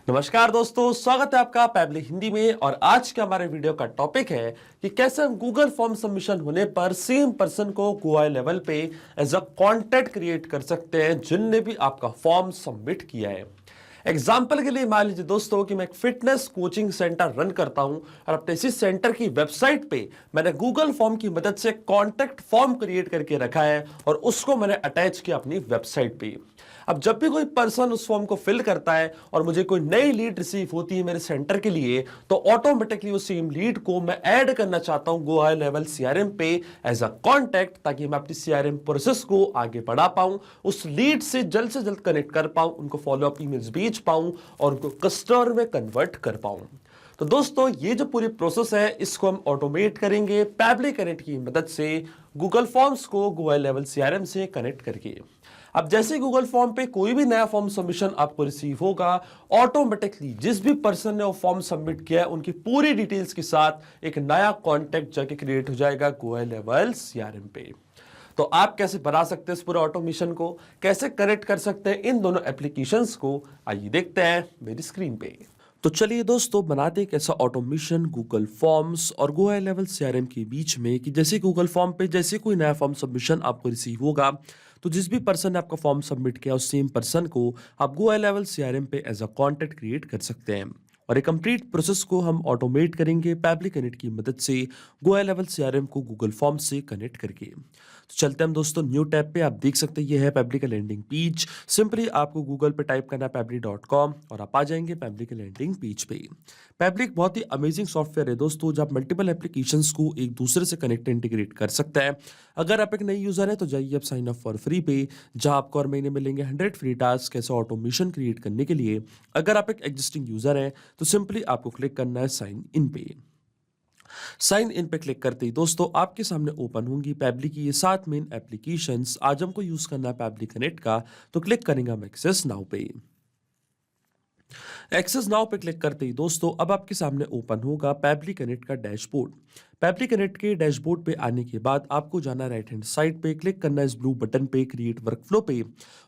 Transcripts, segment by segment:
नमस्कार दोस्तों, स्वागत है आपका पैबली हिंदी में। और आज के हमारे वीडियो का टॉपिक है कि कैसे हम गूगल फॉर्म सबमिशन होने पर सेम पर्सन को GUI लेवल पे एज अ कॉन्टैक्ट क्रिएट कर सकते हैं जिनने भी आपका फॉर्म सबमिट किया है। एग्जाम्पल के लिए मान लीजिए दोस्तों कि मैं एक फिटनेस कोचिंग सेंटर रन करता हूं और अपने इसी सेंटर की वेबसाइट पे मैंने गूगल फॉर्म की मदद से कॉन्टैक्ट फॉर्म क्रिएट करके रखा है और उसको मैंने अटैच किया अपनी वेबसाइट पे। अब जब भी कोई पर्सन उस फॉर्म को फिल करता है और मुझे कोई नई लीड रिसीव होती है मेरे सेंटर के लिए, तो ऑटोमेटिकली उस सेम लीड को मैं ऐड करना चाहता हूं GUI लेवल CRM पे एज अ कॉन्टैक्ट, ताकि मैं अपनी CRM प्रोसेस को आगे बढ़ा पाऊं, उस लीड से जल्द कनेक्ट कर पाऊं, उनको फॉलो अप ईमेल्स भेज पाऊं और उनको कस्टमर में कन्वर्ट कर पाऊं। तो दोस्तों, ये जो पूरी प्रोसेस है इसको हम ऑटोमेट करेंगे पैबली कनेक्ट की मदद से गूगल फॉर्म्स को GUI लेवल CRM से कनेक्ट करके। अब जैसे गूगल फॉर्म पे कोई भी नया फॉर्म सबमिशन आपको रिसीव होगा, ऑटोमेटिकली जिस भी पर्सन ने वो फॉर्म सबमिट किया है उनकी पूरी डिटेल्स के साथ एक नया कॉन्टैक्ट जाके क्रिएट हो जाएगा GUI लेवल CRM पे। तो आप कैसे बना सकते हैं इस पूरे ऑटोमेशन को, कैसे कनेक्ट कर सकते हैं इन दोनों एप्लीकेशंस को, आइए देखते हैं मेरी स्क्रीन पे। तो चलिए दोस्तों, बनाते एक ऐसा ऑटोमेशन गूगल फॉर्म्स और GUI लेवल CRM के बीच में कि जैसे गूगल फॉर्म पे जैसे कोई नया फॉर्म सबमिशन आपको रिसीव होगा, तो जिस भी पर्सन ने आपका फॉर्म सबमिट किया उस सेम पर्सन को आप GUI लेवल CRM पे एज अ कॉन्टैक्ट क्रिएट कर सकते हैं। और ये कंप्लीट प्रोसेस को हम ऑटोमेट करेंगे पैबली कनेक्ट की मदद से GUI लेवल CRM को गूगल फॉर्म से कनेक्ट करके। तो चलते हैं हम दोस्तों न्यू टैब पे। आप देख सकते हैं ये है पैबली का लैंडिंग पेज। सिंपली आपको गूगल पे टाइप करना है pably.com और आप आ जाएंगे पैबली के लैंडिंग पेज पे। पैबली एक बहुत ही अमेजिंग सॉफ्टवेयर है दोस्तों, जब आप मल्टीपल एप्लीकेशंस को एक दूसरे से कनेक्ट इंटीग्रेट कर सकते हैं। अगर आप एक नई यूजर है तो जाइए आप साइन अप फॉर फ्री पे, जहां आपको हर महीने मिलेंगे 100 फ्री टास्क कैसे ऑटोमेशन क्रिएट करने के लिए। अगर आप एक एग्जिस्टिंग यूजर हैं तो सिंपली आपको क्लिक करना है साइन इन पे। साइन इन पे क्लिक करते ही दोस्तों आपके सामने ओपन होंगी पैबली की ये 7 मेन एप्लीकेशंस। आज हमको यूज करना है पैबली कनेक्ट का, तो क्लिक करेंगे हम एक्सेस नाउ पे। एक्सेस नाउ पे क्लिक करते ही दोस्तों अब आपके सामने ओपन होगा पैबली कनेक्ट का डैशबोर्ड। पैबली कनेक्ट के डैशबोर्ड पे आने के बाद आपको जाना राइट हैंड साइड पे, क्लिक करना है इस ब्लू बटन पे क्रिएट वर्कफ्लो पे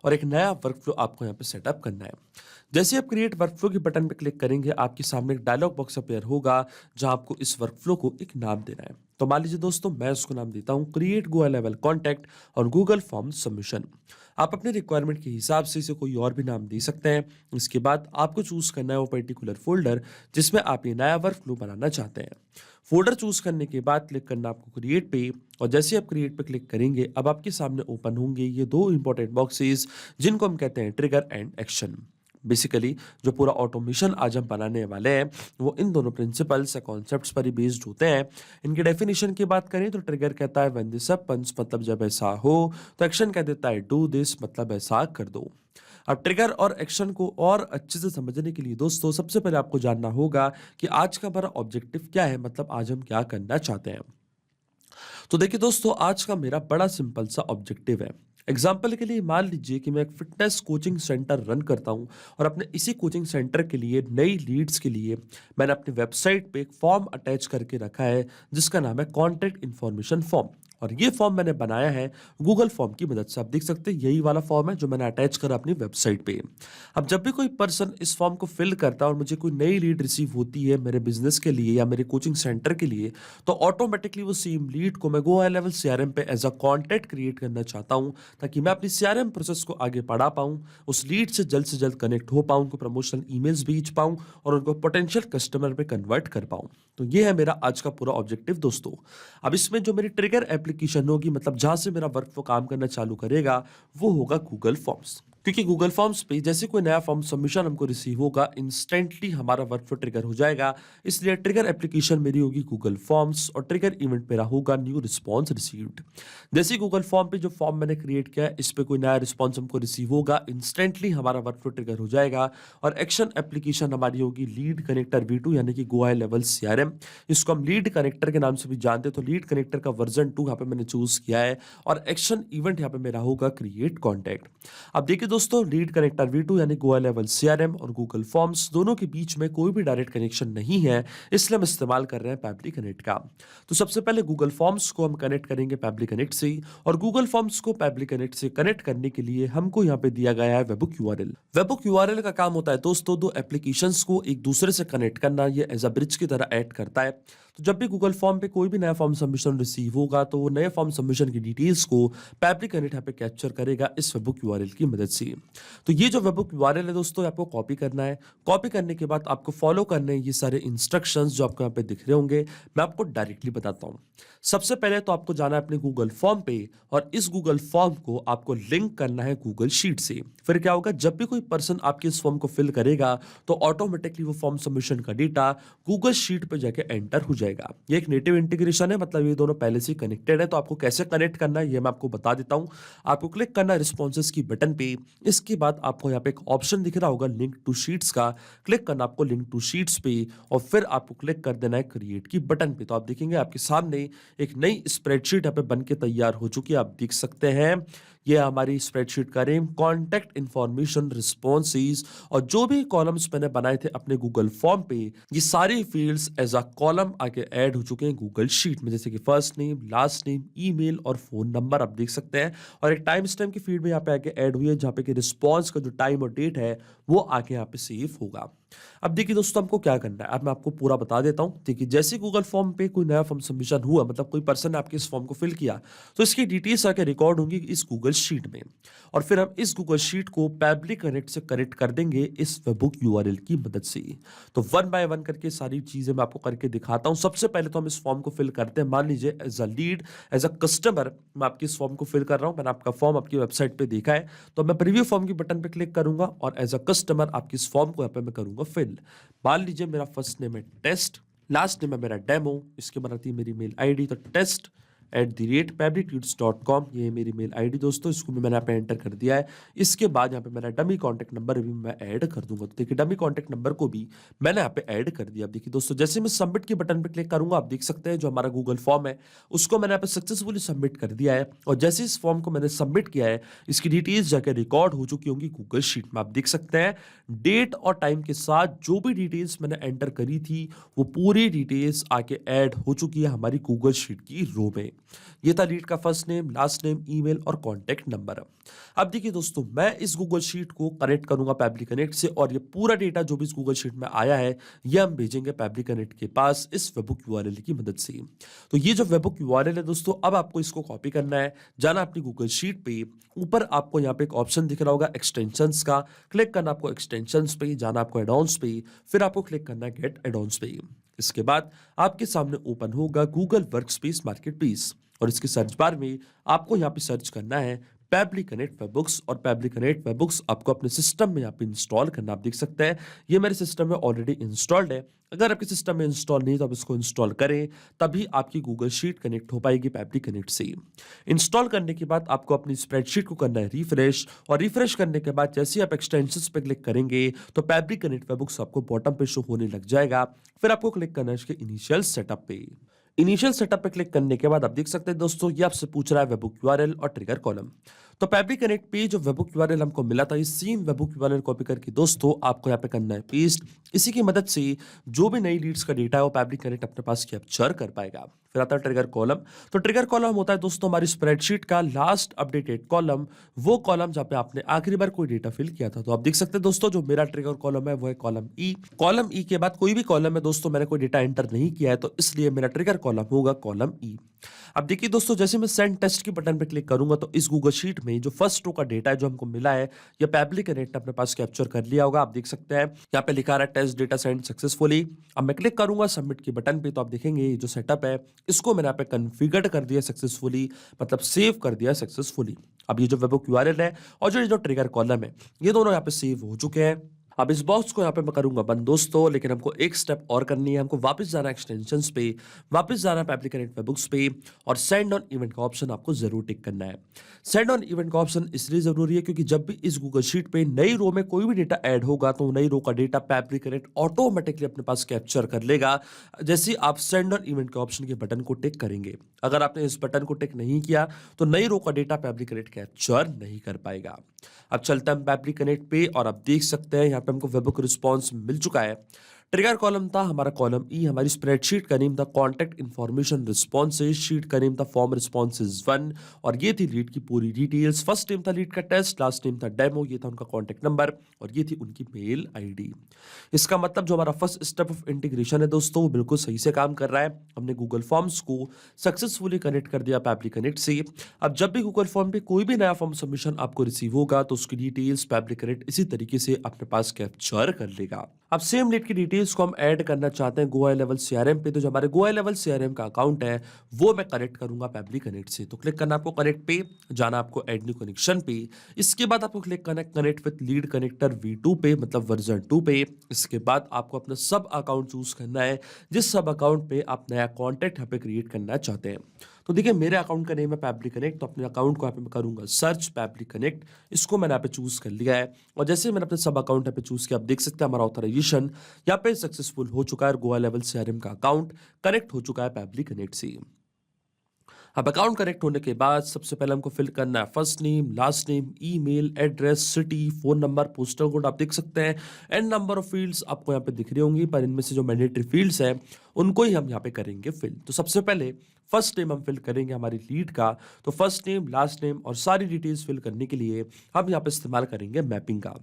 और एक नया वर्कफ्लो आपको यहाँ पे सेटअप करना है। जैसे आप क्रिएट वर्कफ्लो के बटन पे क्लिक करेंगे आपके सामने एक डायलॉग बॉक्स अपेयर होगा जहां आपको इस वर्कफ्लो को एक नाम देना है। तो मान लीजिए दोस्तों मैं उसको नाम देता हूं क्रिएट GUI लेवल कॉन्टैक्ट और गूगल फॉर्म सबमिशन। आप अपने रिक्वायरमेंट के हिसाब से इसे कोई और भी नाम दे सकते हैं। इसके बाद आपको चूज करना है वो पर्टिकुलर फोल्डर जिसमें आप ये नया वर्कफ्लो बनाना चाहते हैं। फोल्डर चूज करने के बाद क्लिक करना आपको क्रिएट पे और जैसे आप क्रिएट पे क्लिक करेंगे अब आपके सामने ओपन होंगे ये दो इंपॉर्टेंट बॉक्सेस जिनको हम कहते हैं ट्रिगर एंड एक्शन। बेसिकली जो पूरा ऑटोमेशन आज हम बनाने वाले हैं वो इन दोनों प्रिंसिपल्स या कॉन्सेप्ट्स पर ही बेस्ड होते हैं। इनकी डेफिनेशन की बात करें तो ट्रिगर कहता है व्हेन दिस हैपेंस, मतलब जब ऐसा हो। तो एक्शन कह देता है डू दिस, मतलब ऐसा कर दो। अब ट्रिगर और एक्शन को और अच्छे से समझने के लिए दोस्तों सबसे पहले आपको जानना होगा कि आज का हमारा ऑब्जेक्टिव क्या है, मतलब आज हम क्या करना चाहते हैं। तो देखिए दोस्तों, आज का मेरा बड़ा सिंपल सा ऑब्जेक्टिव है। एग्जाम्पल के लिए मान लीजिए कि मैं एक फिटनेस कोचिंग सेंटर रन करता हूं और अपने इसी कोचिंग सेंटर के लिए नई लीड्स के लिए मैंने अपनी वेबसाइट पे एक फॉर्म अटैच करके रखा है जिसका नाम है कॉन्टैक्ट इन्फॉर्मेशन फॉर्म। और ये फॉर्म मैंने बनाया है गूगल फॉर्म की मदद से। आप देख सकते हैं यही वाला फॉर्म है जो मैंने अटैच करा अपनी वेबसाइट पे। अब जब भी कोई पर्सन इस फॉर्म को फिल करता है और मुझे कोई नई लीड रिसीव होती है मेरे बिजनेस के लिए या मेरे कोचिंग सेंटर के लिए, तो ऑटोमेटिकली वो सेम लीड को मैं GUI लेवल CRM पे एज अ कॉन्टैक्ट क्रिएट करना चाहता हूं, ताकि मैं अपनी CRM प्रोसेस को आगे बढ़ा पाऊं, उस लीड से जल्द कनेक्ट हो पाऊं, उनको प्रमोशनल ईमेल्स भेज पाऊं और उनको पोटेंशियल कस्टमर पे कन्वर्ट कर पाऊं। तो ये है मेरा आज का पूरा ऑब्जेक्टिव दोस्तों। अब इसमें जो मेरी ट्रिगर एप्लीकेशन होगी, मतलब जहां से मेरा वर्कफ्लो काम करना चालू करेगा, वो होगा गूगल फॉर्म्स। क्योंकि गूगल फॉर्म्स पे जैसे कोई नया फॉर्म सबमिशन हमको रिसीव होगा इंस्टेंटली हमारा वर्कफ्लो ट्रिगर हो जाएगा। इसलिए ट्रिगर एप्लीकेशन मेरी होगी गूगल फॉर्म्स और ट्रिगर इवेंट मेरा होगा न्यू रिस्पॉन्स रिसीव्ड। जैसे गूगल फॉर्म पे जो फॉर्म मैंने क्रिएट किया है इस पे कोई नया रिस्पॉन्स हमको रिसीव होगा, इंस्टेंटली हमारा वर्कफ्लो ट्रिगर हो जाएगा। और एक्शन एप्लीकेशन हमारी होगी लीड कनेक्टर V2 यानी कि GUI लेवल CRM। इसको हम लीड कनेक्टर के नाम से भी जानते हैं। तो लीड कनेक्टर का वर्जन 2 यहाँ पे मैंने चूज किया है और एक्शन इवेंट यहाँ पे मेरा होगा क्रिएट कॉन्टैक्ट। अब देखिए दोस्तों लीड कनेक्टर V2 यानी गोवा लेवल CRM और गूगल फॉर्म्स दोनों के बीच में कोई भी डायरेक्ट कनेक्शन नहीं है, इसलिए हम इस्तेमाल कर रहे हैं पैबली कनेक्ट का। तो सबसे पहले गूगल फॉर्म्स को हम कनेक्ट करेंगे पैबली कनेक्ट से, और गूगल फॉर्म्स को पैबली कनेक्ट से कनेक्ट करने के लिए हमको यहाँ पे दिया गया है वेबुक URL। वेबुक URL का काम होता है दोस्तों दो एप्लीकेशंस को एक दूसरे से कनेक्ट करना, ये एज अ ब्रिज की तरह ऐड करता है। तो जब भी गूगल फॉर्म पे कोई भी नया फॉर्म सबमिशन रिसीव होगा तो वो नए फॉर्म सबमिशन की डिटेल्स को पैबली कनेक्ट यहाँ पे कैप्चर करेगा इस वेबुक URL की मदद से। तो ये जो वेबुक URL है दोस्तों आपको कॉपी करना है। कॉपी करने के बाद आपको फॉलो करने हैं ये सारे इंस्ट्रक्शंस जो आपको यहाँ पे दिख रहे होंगे, मैं आपको डायरेक्टली बताता हूँ। सबसे पहले तो आपको जाना है अपने गूगल फॉर्म पे, और इस गूगल फॉर्म को आपको लिंक करना है गूगल शीट से। फिर क्या होगा, जब भी कोई पर्सन आपके इस फॉर्म को फिल करेगा तो ऑटोमेटिकली वो फॉर्म सबमिशन का डेटा गूगल शीट पे जाके एंटर हो जाएगा। ये एक नेटिव इंटीग्रेशन है, मतलब ये दोनों पहले से कनेक्टेड है। तो आपको कैसे कनेक्ट करना है ये मैं आपको बता देता हूँ। आपको क्लिक करना है रिस्पॉन्सेज की बटन पे। इसके बाद आपको यहाँ पे एक ऑप्शन दिख रहा होगा लिंक टू शीट्स का, क्लिक करना आपको लिंक टू शीट्स पे, और फिर आपको क्लिक कर देना है क्रिएट की बटन पे। तो आप देखेंगे आपके सामने एक नई स्प्रेडशीट यहाँ पे बन के तैयार हो चुकी है, आप देख सकते हैं। ये हमारी स्प्रेडशीट का नेम कॉन्टैक्ट इन्फॉर्मेशन रिस्पॉन्सेज, और जो भी कॉलम्स मैंने बनाए थे अपने गूगल फॉर्म पे, ये सारे फील्ड्स एज अ कॉलम आके ऐड हो चुके हैं गूगल शीट में, जैसे कि first name, last name, email और फोन नंबर आप देख सकते हैं। और एक टाइम स्टैम्प की फील्ड में यहाँ पे आके ऐड हुई है, जहाँ पे कि रिस्पॉन्स का जो टाइम और डेट है वो आके यहाँ पे सेव होगा। अब देखिए दोस्तों हमको क्या करना है, अब मैं आपको पूरा बता देता हूँ। देखिए जैसे गूगल फॉर्म पे कोई नया फॉर्म सबमिशन हुआ, मतलब कोई पर्सन ने आपके इस फॉर्म को फिल किया, तो इसकी डिटेल्स आके रिकॉर्ड होंगी इस गूगल शीट में, और फिर हम इस गूगल शीट को पैबली कनेक्ट से कनेक्ट कर देंगे इस वेबुक URL की मदद से। तो वन बाय वन करके सारी चीजें मैं आपको करके दिखाता हूँ। सबसे पहले तो हम इस फॉर्म को फिल करते हैं। मान लीजिए as a lead, as a customer मैं आपके इस फॉर्म को फिल कर रहा हूँ। मैंने आपका फॉर्म आपकी वेबसाइट पे देखा है, तो मैं प्रीव्यू फॉर्म की बटन पे क्लिक करूंगा और एज अ कस्टमर आपकी इस फॉर्म को यहाँ पे मैं करूंगा फिल। मान लीजिए मेरा फर्स्ट नेम है टेस्ट, लास्ट नेम है मेरा डेमो, इसके बाद आती है मेरी मेल ID, तो test@pablytuts.com, ये है मेरी मेल ID दोस्तों, इसको भी मैंने यहाँ पे एंटर कर दिया है। इसके बाद यहाँ पे मेरा डमी कॉन्टैक्ट नंबर भी मैं ऐड कर दूंगा। तो देखिए डमी कॉन्टैक्ट नंबर को भी मैंने यहाँ पे ऐड कर दिया। अब देखिए दोस्तों जैसे मैं सबमिट की बटन पे क्लिक करूंगा, आप देख सकते हैं जो हमारा गूगल फॉर्म है उसको मैंने यहाँ पे सक्सेसफुली सबमिट कर दिया है। और जैसे इस फॉर्म को मैंने सबमिट किया है, इसकी डिटेल्स जाकर रिकॉर्ड हो चुकी होंगी गूगल शीट में। आप देख सकते हैं डेट और टाइम के साथ जो भी डिटेल्स मैंने एंटर करी थी वो पूरी डिटेल्स आके ऐड हो चुकी है हमारी गूगल शीट की रो में। ये था लीड का first name, last name, email और कॉन्टैक्ट नंबर। अब देखिए दोस्तों मैं इस गूगल शीट को कनेक्ट करूंगा पैबली कनेक्ट से, और ये पूरा डेटा जो भी इस गूगल शीट में आया है ये हम भेजेंगे पैबली कनेक्ट के पास इस वेबुक URL की मदद से। तो ये जो वेबुक URL है दोस्तों, अब आपको इसको कॉपी करना है, जाना अपनी गूगल शीट पे, ऊपर आपको यहाँ पे एक ऑप्शन दिख रहा होगा एक्सटेंशंस का, क्लिक करना आपको एक्सटेंशंस पे, जाना आपको एडॉन्स पे, फिर आपको क्लिक करना है गेट एडॉन्स पे। इसके बाद आपके सामने ओपन होगा गूगल वर्कस्पेस मार्केटप्लेस, और इसके सर्च बार में आपको यहाँ पे सर्च करना है पैबली कनेक्ट वेबबुक्स, और पैबली कनेक्ट वेबबुक्स आपको अपने सिस्टम में यहाँ पे इंस्टॉल करना। आप देख सकते हैं ये मेरे सिस्टम में ऑलरेडी इंस्टॉल्ड है। अगर आपके सिस्टम में इंस्टॉल नहीं तो आप इसको इंस्टॉल करें, तभी आपकी गूगल शीट कनेक्ट हो पाएगी पैबली कनेक्ट से। इंस्टॉल करने के बाद आपको अपनी स्प्रेडशीट को करना है रिफ्रेश, और रिफ्रेश करने के बाद जैसे ही आप एक्सटेंशंस पे क्लिक करेंगे तो पैबली कनेक्ट वेबबुक्स आपको बॉटम पे शो होने लग जाएगा। फिर आपको क्लिक करना है इसके इनिशियल सेटअप पे। इनिशियल सेटअप पे क्लिक करने के बाद आप देख सकते हैं दोस्तों ये आपसे पूछ रहा है वेबुक URL और ट्रिगर कॉलम। तो पैबली कनेक्ट पे जो वेबुक URL हमको मिला था, इस सेम वेबुक URL कॉपी करके दोस्तों आपको यहाँ पे करना है पेस्ट। इसी की मदद से जो भी नई लीड्स का डेटा है वो पैबली कनेक्ट अपने पास कैप्चर कर पाएगा। फिर आता है ट्रिगर कॉलम। तो ट्रिगर कॉलम होता है दोस्तों हमारी स्प्रेडशीट का लास्ट अपडेटेड कॉलम, वो कॉलम जहाँ पे आपने आखिरी बार कोई डेटा फिल किया था। तो आप देख सकते हैं दोस्तों जो मेरा ट्रिगर कॉलम है वो है कॉलम ई। कॉलम ई के बाद कोई भी कॉलम है दोस्तों मैंने कोई डेटा एंटर नहीं किया है, तो इसलिए मेरा ट्रिगर कॉलम होगा कॉलम ई। अब देखिए दोस्तों जैसे मैं सेंड टेस्ट की बटन पे क्लिक करूंगा तो इस गूगल शीट में जो फर्स्ट रो का डेटा है जो हमको मिला है, ये पैबली कनेक्ट अपने पास कैप्चर कर लिया होगा। आप देख सकते हैं यहाँ पे लिखा रहा है टेस्ट डेटा सेंड सक्सेसफुली। अब मैं क्लिक करूंगा सबमिट की बटन पे, तो आप देखेंगे ये जो सेटअप है इसको मैंने यहाँ पे कॉन्फ़िगर कर दिया सक्सेसफुली, मतलब सेव कर दिया सक्सेसफुली। अब ये जो वेबुक URL है और जो ट्रिगर कॉलम है ये दोनों यहाँ पे सेव हो चुके हैं। अब इस बॉक्स को यहाँ पे मैं करूँगा बंद दोस्तों, लेकिन हमको एक स्टेप और करनी है। हमको वापस जाना है एक्सटेंशंस पे, वापस जाना है पेप्ली कनेक्ट वेबबुक्स पे और सेंड ऑन इवेंट का ऑप्शन आपको ज़रूर टिक करना है। सेंड ऑन इवेंट का ऑप्शन इसलिए ज़रूरी है क्योंकि जब भी इस गूगल शीट पे नई रो में कोई भी डेटा ऐड होगा तो नई रो का डेटा पेप्ली कनेक्ट ऑटोमेटिकली अपने पास कैप्चर कर लेगा, जैसे ही आप सेंड ऑन इवेंट के ऑप्शन के बटन को टिक करेंगे। अगर आपने इस बटन को टिक नहीं किया तो नई रो का डेटा पेप्ली कनेक्ट कैप्चर नहीं कर पाएगा। अब चलते हैं हम पेप्ली कनेक्ट पे और आप देख सकते हैं यहाँ पे हमको वेबबुक रिस्पॉन्स मिल चुका है। ट्रिगर कॉलम था हमारा, कॉलम ई हमारी स्प्रेडशीट का नेम था कॉन्टैक्ट इन्फॉर्मेशन रिस्पॉन्सेज, शीट का नेम था फॉर्म रिस्पॉन्सेज 1 और ये थी लीड की पूरी डिटेल्स। फर्स्ट नेम था लीड का टेस्ट, लास्ट नेम था डेमो, ये था उनका कॉन्टैक्ट नंबर और ये थी उनकी मेल आईडी। इसका मतलब जो हमारा फर्स्ट स्टेप ऑफ इंटीग्रेशन है दोस्तों वो बिल्कुल सही से काम कर रहा है। हमने गूगल फॉर्म्स को सक्सेसफुली कनेक्ट कर दिया पेप्ली कनेक्ट से। अब जब भी गूगल फॉर्म पे कोई भी नया फॉर्म सबमिशन आपको रिसीव होगा तो उसकी डिटेल्स पेप्ली कनेक्ट इसी तरीके से अपने पास कैप्चर कर लेगा। अब सेम लीड की डिटेल्स को हम ऐड करना चाहते हैं गोवा लेवल सीआरएम पे, तो जो हमारे गोवा लेवल सीआरएम का अकाउंट है वो मैं कनेक्ट करूंगा पेप्ली कनेक्ट से। तो क्लिक करना आपको कनेक्ट पे, जाना आपको ऐड न्यू कनेक्शन पे, इसके बाद आपको क्लिक करना है connect with lead connector V2 पे, मतलब वर्जन 2 पे। इसके बाद आपको अपना सब अकाउंट चूज करना है जिस सब अकाउंट पे आप नया कॉन्टैक्ट यहाँ पे क्रिएट करना चाहते हैं। तो देखिए मेरे अकाउंट का नेम है पेप्ली कनेक्ट, तो अपने अकाउंट को यहाँ पे मैं करूंगा सर्च पेप्ली कनेक्ट, इसको मैंने यहाँ पे चूज कर लिया है। और जैसे मैंने अपने सब अकाउंट यहाँ पे चूज किया, आप देख सकते हैं हमारा ऑथराइजेशन यहाँ पे सक्सेसफुल हो चुका है। गोवा लेवल सीआरएम का अकाउंट कनेक्ट हो चुका है पेप्ली कनेक्ट से। अब अकाउंट कनेक्ट होने के बाद सबसे पहले हमको फिल करना है first name, last name, email address, city, phone number, postal code आप देख सकते हैं एंड नंबर ऑफ फील्ड्स आपको यहाँ पे दिख रही होंगी, पर इनमें से जो मैंडेटरी फील्ड्स हैं उनको ही हम यहाँ पे करेंगे फिल। तो सबसे पहले फर्स्ट नेम हम फिल करेंगे हमारी लीड का, तो फर्स्ट नेम, लास्ट नेम और सारी डिटेल्स फिल करने के लिए हम यहाँ पे इस्तेमाल करेंगे मैपिंग का।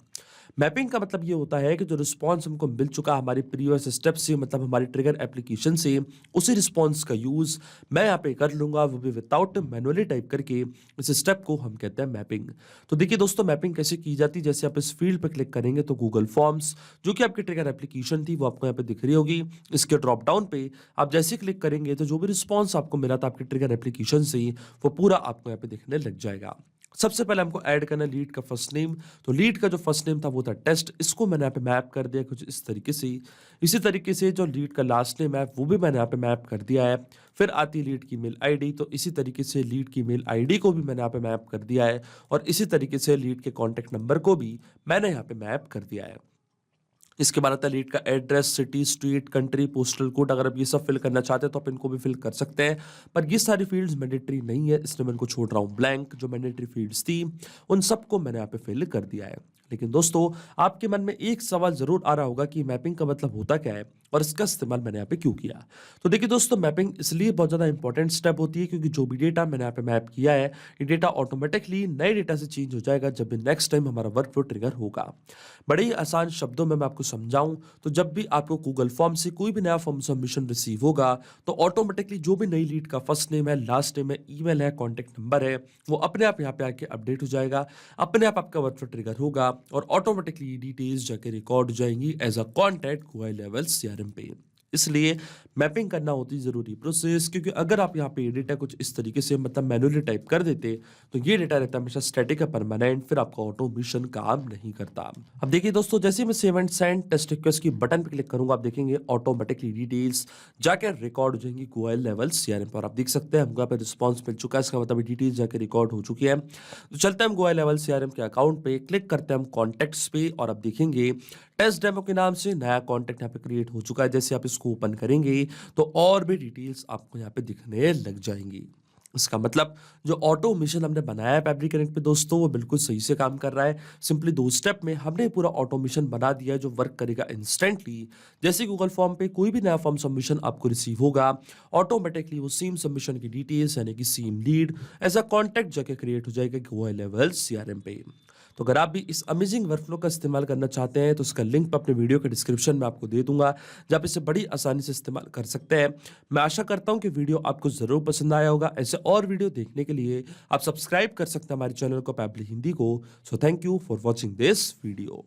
मैपिंग का मतलब ये होता है कि जो रिस्पॉन्स हमको मिल चुका हमारी प्रीवियस स्टेप से, मतलब हमारी ट्रिगर एप्लीकेशन से, उसी रिस्पॉन्स का यूज़ मैं यहाँ पे कर लूँगा, वो भी विदाउट मैनुअली टाइप करके। इस स्टेप को हम कहते हैं मैपिंग। तो देखिए दोस्तों मैपिंग कैसे की जाती है, जैसे आप इस फील्ड पे क्लिक करेंगे तो गूगल फॉर्म्स जो कि आपकी ट्रिगर एप्लीकेशन थी वो आपको यहाँ पे दिख रही होगी। इसके ड्रॉप डाउन पे आप जैसे क्लिक करेंगे तो जो भी रिस्पॉन्स आपको मिला था आपकी ट्रिगर एप्लीकेशन से वो पूरा आपको यहाँ पे दिखने लग जाएगा। सबसे पहले हमको ऐड करना है लीड का फर्स्ट नेम, तो लीड का जो फर्स्ट नेम था वो था टेस्ट, इसको मैंने यहाँ पे मैप कर दिया कुछ इस तरीके से। इसी तरीके से जो लीड का लास्ट नेम है वो भी मैंने यहाँ पे मैप कर दिया है। फिर आती है लीड की मेल आईडी, तो इसी तरीके से लीड की मेल आईडी को भी मैंने यहाँ पे मैप कर दिया है और इसी तरीके से लीड के कॉन्टैक्ट नंबर को भी मैंने यहाँ पे मैप कर दिया है। इसके बाद आता है लीड का address, city, street, country, postal code. अगर आप ये सब फिल करना चाहते हैं तो आप इनको भी फिल कर सकते हैं, पर ये सारी फील्ड्स मैंडेटरी नहीं है, इसलिए मैं इनको छोड़ रहा हूँ ब्लैंक। जो मैंडेटरी फील्ड्स थी उन सबको मैंने यहाँ पे फिल कर दिया है। लेकिन दोस्तों आपके मन में एक सवाल जरूर आ रहा होगा कि मैपिंग का मतलब होता क्या है और इसका इस्तेमाल मैंने यहाँ पे क्यों किया। तो देखिए दोस्तों मैपिंग इसलिए बहुत ज़्यादा इंपॉर्टेंट स्टेप होती है क्योंकि जो भी डेटा मैंने यहाँ पे मैप किया है ये डेटा ऑटोमेटिकली नए डेटा से चेंज हो जाएगा जब भी नेक्स्ट टाइम हमारा वर्क फ्लो ट्रिगर होगा। बड़े ही आसान शब्दों में मैं आपको समझाऊं तो जब भी आपको गूगल फॉर्म से कोई भी नया फॉर्म सबमिशन रिसीव होगा तो ऑटोमेटिकली जो भी नई लीड का फर्स्ट नेम है, लास्ट नेम है, ईमेल है, कॉन्टैक्ट नंबर है, वो अपने आप यहाँ पे आके अपडेट हो जाएगा, अपने आप आपका वर्क फ्लो ट्रिगर होगा और ऑटोमेटिकली डिटेल्स जाके रिकॉर्ड हो जाएंगी एज अ कॉन्टैक्ट गोवा लेवल सीआरएम पे। इसलिए मैपिंग करना होती जरूरी प्रोसेस, क्योंकि अगर आप यहाँ पे डेटा कुछ इस तरीके से मतलब मैनुअली टाइप कर देते तो ये डेटा रहता है हमेशा स्टैटिक है, परमानेंट, फिर आपका ऑटोमेशन काम नहीं करता। अब देखिए दोस्तों जैसे मैं save and send test request की बटन पे क्लिक करूंगा आप देखेंगे ऑटोमेटिकली डिटेल्स जाके रिकॉर्ड हो जाएंगी गोवा लेवल सीआरएम पर। आप देख सकते हैं हमको यहाँ पे रिस्पॉन्स मिल चुका है, इसका मतलब डिटेल्स जाके रिकॉर्ड हो चुकी है। तो चलते हैं हम गोवा लेवल सीआरएम के अकाउंट पे, क्लिक करते हैं हम कॉन्टेक्ट्स पे और आप देखेंगे टेस्ट डेमो के नाम से नया कॉन्टैक्ट यहाँ पे क्रिएट हो चुका है। जैसे आप इसको ओपन करेंगे तो और भी डिटेल्स आपको यहाँ पे दिखने लग जाएंगी। इसका मतलब जो ऑटोमेशन हमने बनाया है पेप्ली कनेक्ट पे दोस्तों वो बिल्कुल सही से काम कर रहा है। सिंपली 2 स्टेप में हमने पूरा ऑटोमेशन बना दिया है जो वर्क करेगा इंस्टेंटली। जैसे गूगल फॉर्म पे कोई भी नया फॉर्म सबमिशन आपको रिसीव होगा ऑटोमेटिकली वो सेम सबमिशन की डिटेल्स यानी कि same lead as a contact जाके क्रिएट हो जाएगा गोवा लेवल सीआरएम पे। तो अगर आप भी इस अमेजिंग वर्कफ्लो का इस्तेमाल करना चाहते हैं तो उसका लिंक मैं अपने वीडियो के डिस्क्रिप्शन में आपको दे दूंगा, जहाँ आप इसे बड़ी आसानी से इस्तेमाल कर सकते हैं। मैं आशा करता हूं कि वीडियो आपको ज़रूर पसंद आया होगा। ऐसे और वीडियो देखने के लिए आप सब्सक्राइब कर सकते हैं हमारे चैनल को पेप्ली हिंदी को। So thank you for watching this video.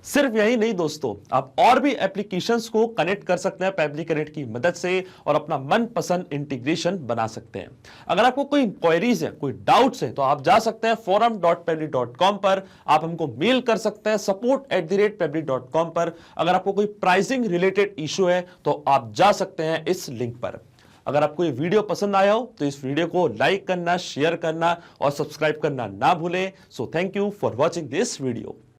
सिर्फ यही नहीं दोस्तों, आप और भी एप्लीकेशंस को कनेक्ट कर सकते हैं पैबली कनेक्ट की मदद से और अपना मनपसंद इंटीग्रेशन बना सकते हैं। अगर आपको कोई इंक्वायरीज है, कोई डाउट्स है, तो आप जा सकते हैं forum.pebble.com पर। आप हमको मेल कर सकते हैं support@pebble.com पर। अगर आपको कोई प्राइसिंग रिलेटेड इशू है तो आप जा सकते हैं इस लिंक पर। अगर आपको ये वीडियो पसंद आया हो तो इस वीडियो को लाइक करना, शेयर करना और सब्सक्राइब करना ना भूलें। So thank you for watching this video.